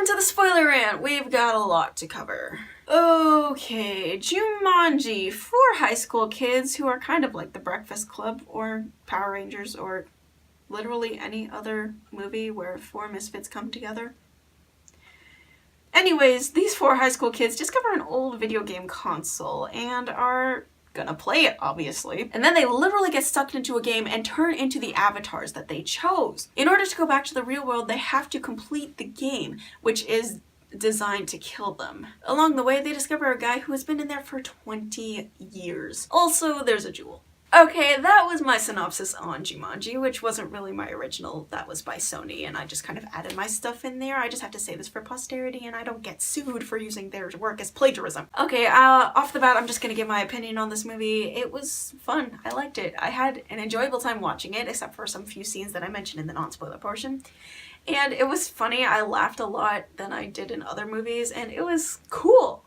Welcome to the spoiler rant! We've got a lot to cover. Okay, Jumanji. 4 high school kids who are kind of like the Breakfast Club or Power Rangers or literally any other movie where 4 misfits come together. Anyways, these 4 high school kids discover an old video game console and are gonna play it, obviously. And then they literally get sucked into a game and turn into the avatars that they chose. In order to go back to the real world, they have to complete the game, which is designed to kill them. Along the way, they discover a guy who has been in there for 20 years. Also, there's a jewel. Okay, that was my synopsis on Jumanji, which wasn't really my original. That was by SONY, and I just kind of added my stuff in there. I just have to say this for posterity, and I don't get sued for using their work as plagiarism. Okay, off the bat, I'm just gonna give my opinion on this movie. It was fun. I liked it. I had an enjoyable time watching it, except for some few scenes that I mentioned in the non-spoiler portion. And it was funny. I laughed a lot than I did in other movies, and it was cool.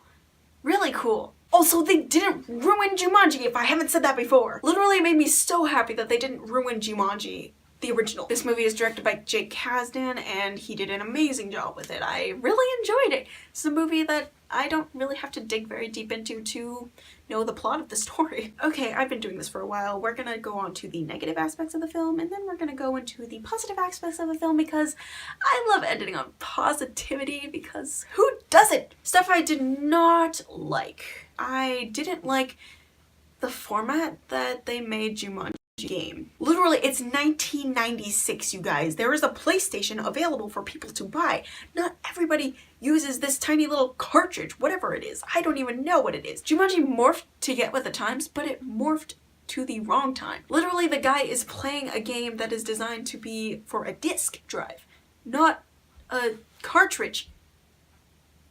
Really cool. Also, they didn't ruin Jumanji, if I haven't said that before. Literally, it made me so happy that they didn't ruin Jumanji, the original. This movie is directed by Jake Kasdan, and he did an amazing job with it. I really enjoyed it. It's a movie that I don't really have to dig very deep into to know the plot of the story. Okay, I've been doing this for a while. We're gonna go on to the negative aspects of the film, and then we're gonna go into the positive aspects of the film because I love editing on positivity because who doesn't? Stuff I did not like. I didn't like the format that they made Jumanji game. Literally, it's 1996, you guys. There is a PlayStation available for people to buy. Not everybody uses this tiny little cartridge, whatever it is. I don't even know what it is. Jumanji morphed to get with the times, but it morphed to the wrong time. Literally, the guy is playing a game that is designed to be for a disc drive, not a cartridge.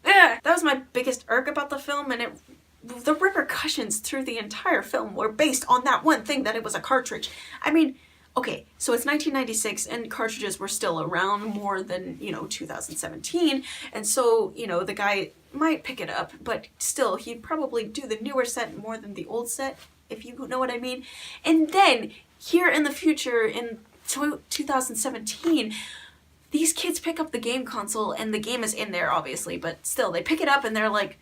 Ugh. That was my biggest irk about the film, and the repercussions through the entire film were based on that one thing, that it was a cartridge. I mean, okay, so it's 1996 and cartridges were still around more than, 2017. And so, the guy might pick it up, but still, he'd probably do the newer set more than the old set, if you know what I mean. And then, here in the future, in 2017, these kids pick up the game console and the game is in there, obviously, but still, they pick it up and they're like,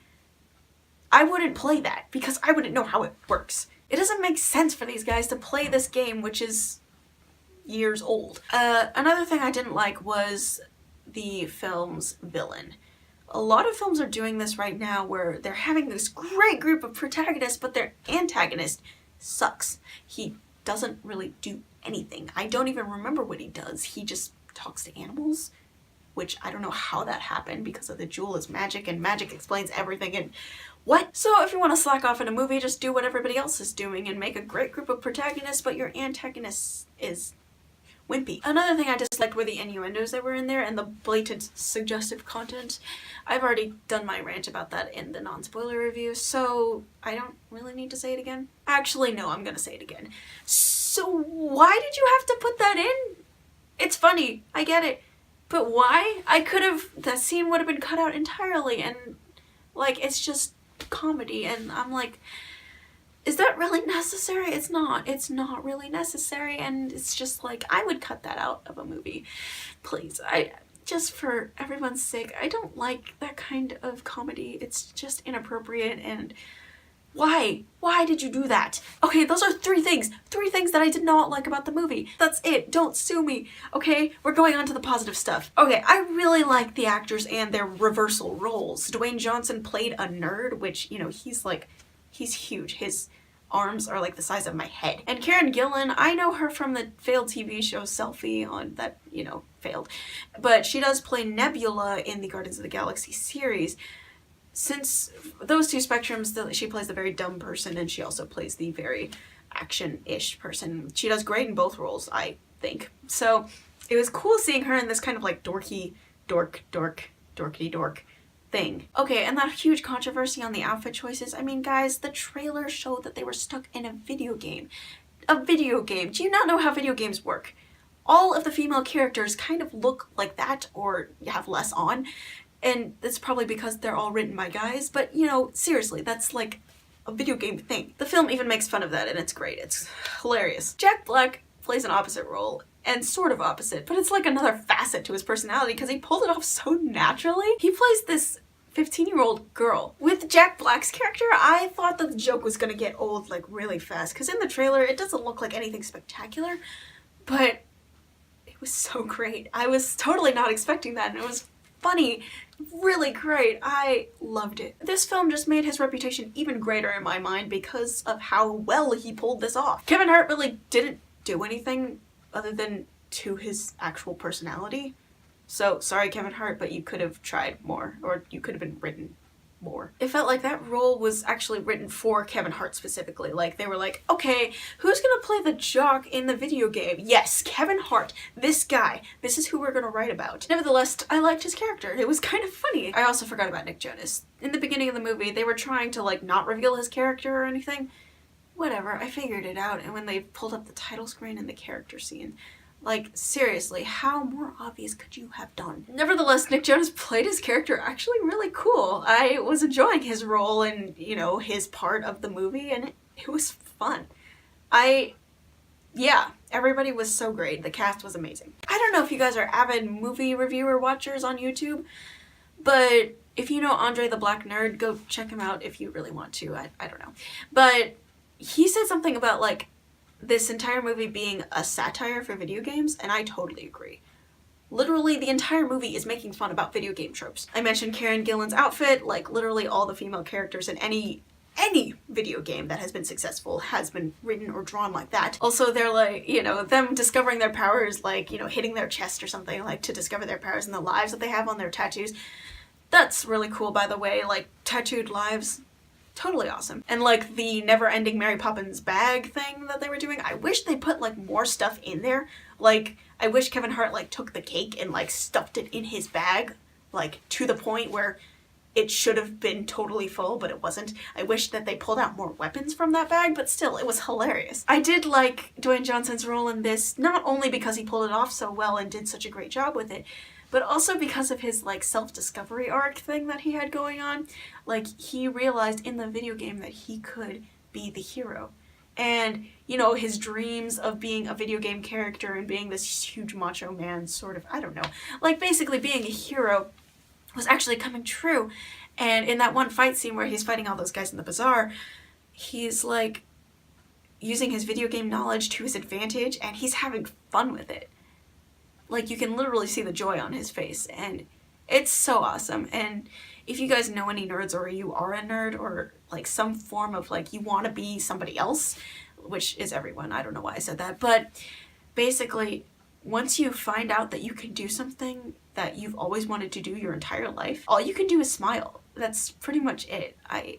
I wouldn't play that because I wouldn't know how it works. It doesn't make sense for these guys to play this game, which is years old. Another thing I didn't like was the film's villain. A lot of films are doing this right now where they're having this great group of protagonists, but their antagonist sucks. He doesn't really do anything. I don't even remember what he does. He just talks to animals, which I don't know how that happened because of the jewel is magic and magic explains everything and what? So if you want to slack off in a movie, just do what everybody else is doing and make a great group of protagonists, but your antagonist is wimpy. Another thing I disliked were the innuendos that were in there and the blatant suggestive content. I've already done my rant about that in the non-spoiler review, so I don't really need to say it again. Actually, no, I'm gonna say it again. So why did you have to put that in? It's funny, I get it. But why? That scene would have been cut out entirely, and it's just comedy, and I'm like, is that really necessary? It's not really necessary, and it's just like, I would cut that out of a movie. Please, just for everyone's sake, I don't like that kind of comedy. It's just inappropriate, and why? Why did you do that? Okay, those are 3 things. 3 things that I did not like about the movie. That's it. Don't sue me. Okay, we're going on to the positive stuff. Okay, I really like the actors and their reversal roles. Dwayne Johnson played a nerd, which, he's huge. His arms are like the size of my head. And Karen Gillan, I know her from the failed TV show Selfie on that, failed. But she does play Nebula in the Guardians of the Galaxy series. Since those 2 spectrums, she plays the very dumb person and she also plays the very action-ish person. She does great in both roles, I think. So it was cool seeing her in this kind of dorky, dorky dork thing. Okay, and that huge controversy on the outfit choices. I mean, guys, the trailer showed that they were stuck in a video game. A video game. Do you not know how video games work? All of the female characters kind of look like that or have less on. And it's probably because they're all written by guys, but seriously, that's like a video game thing. The film even makes fun of that and it's great. It's hilarious. Jack Black plays an opposite role and sort of opposite, but it's like another facet to his personality because he pulled it off so naturally. He plays this 15-year-old girl. With Jack Black's character, I thought that the joke was gonna get old like really fast because in the trailer it doesn't look like anything spectacular, but it was so great. I was totally not expecting that, and it was funny, really great. I loved it. This film just made his reputation even greater in my mind because of how well he pulled this off. Kevin Hart really didn't do anything other than to his actual personality. So, sorry Kevin Hart, but you could have tried more, or you could have been written more. It felt like that role was actually written for Kevin Hart specifically. Like, they were like, okay, who's gonna play the jock in the video game? Yes, Kevin Hart, this guy. This is who we're gonna write about. Nevertheless, I liked his character. It was kind of funny. I also forgot about Nick Jonas. In the beginning of the movie, they were trying to like not reveal his character or anything. Whatever, I figured it out, and when they pulled up the title screen and the character scene, like, seriously, how more obvious could you have done? Nevertheless, Nick Jonas played his character actually really cool. I was enjoying his role and, you know, his part of the movie, and it was fun. Yeah, everybody was so great. The cast was amazing. I don't know if you guys are avid movie reviewer watchers on YouTube, but if you know Andre the Black Nerd, go check him out if you really want to. I don't know. But he said something about, like, this entire movie being a satire for video games, and I totally agree. Literally, the entire movie is making fun about video game tropes. I mentioned Karen Gillan's outfit, like literally all the female characters in any video game that has been successful has been written or drawn like that. Also, they're like, you know, them discovering their powers, like, you know, hitting their chest or something, like to discover their powers and the lives that they have on their tattoos. That's really cool, by the way, like tattooed lives. Totally awesome. And like the never-ending Mary Poppins bag thing that they were doing, I wish they put like more stuff in there. Like, I wish Kevin Hart like took the cake and like stuffed it in his bag, like to the point where it should have been totally full, but it wasn't. I wish that they pulled out more weapons from that bag, but still, it was hilarious. I did like Dwayne Johnson's role in this, not only because he pulled it off so well and did such a great job with it, but also because of his like self-discovery arc thing that he had going on. Like, he realized in the video game that he could be the hero. And, you know, his dreams of being a video game character and being this huge macho man sort of, I don't know, like basically being a hero was actually coming true. And in that one fight scene where he's fighting all those guys in the bazaar, he's like using his video game knowledge to his advantage, and he's having fun with it. Like, you can literally see the joy on his face, and it's so awesome. And if you guys know any nerds, or you are a nerd, or like some form of like you want to be somebody else, which is everyone, I don't know why I said that, but basically once you find out that you can do something that you've always wanted to do your entire life, all you can do is smile. That's pretty much it. I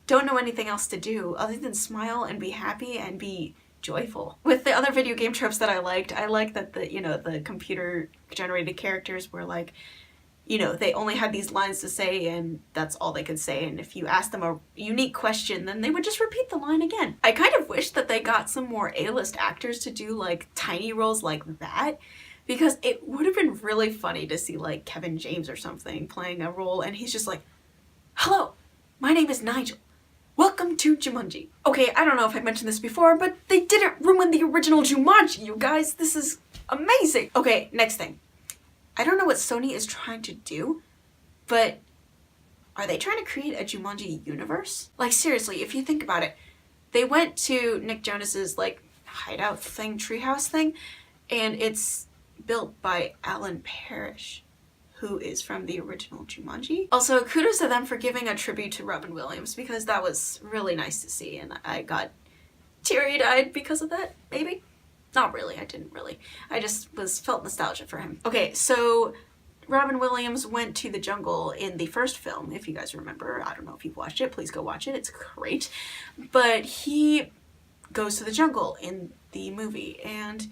don't know anything else to do other than smile and be happy and be joyful. With the other video game tropes that I liked that the computer generated characters were like, you know, they only had these lines to say and that's all they could say, and if you asked them a unique question, then they would just repeat the line again. I kind of wish that they got some more A-list actors to do like tiny roles like that, because it would have been really funny to see like Kevin James or something playing a role and he's just like, hello, my name is Nigel. Welcome to Jumanji. Okay, I don't know if I mentioned this before, but they didn't ruin the original Jumanji, you guys. This is amazing. Okay, next thing. I don't know what Sony is trying to do, but are they trying to create a Jumanji universe? Like, seriously, if you think about it, they went to Nick Jonas's like hideout thing, treehouse thing, and it's built by Alan Parrish, who is from the original Jumanji. Also, kudos to them for giving a tribute to Robin Williams, because that was really nice to see, and I got teary-eyed because of that, maybe? Not really, I didn't really. I just felt nostalgia for him. Okay, so Robin Williams went to the jungle in the first film, if you guys remember. I don't know if you've watched it, please go watch it, it's great. But he goes to the jungle in the movie, and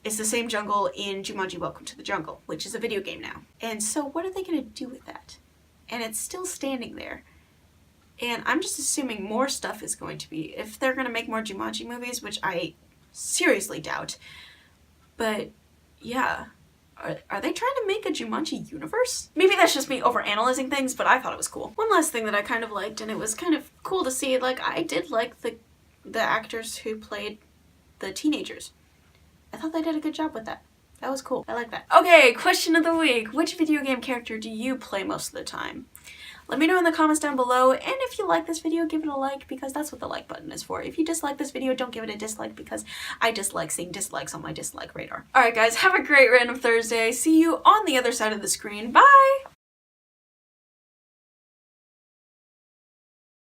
it's the same jungle in Jumanji Welcome to the Jungle, which is a video game now. And so what are they gonna do with that? And it's still standing there. And I'm just assuming more stuff is going to be, if they're gonna make more Jumanji movies, which I seriously doubt. But yeah, are they trying to make a Jumanji universe? Maybe that's just me overanalyzing things, but I thought it was cool. One last thing that I kind of liked, and it was kind of cool to see, like, I did like the actors who played the teenagers. I thought they did a good job with that. That was cool. I like that. Okay, question of the week. Which video game character do you play most of the time? Let me know in the comments down below, and if you like this video, give it a like, because that's what the like button is for. If you dislike this video, don't give it a dislike, because I dislike seeing dislikes on my dislike radar. Alright guys, have a great random Thursday. See you on the other side of the screen. Bye!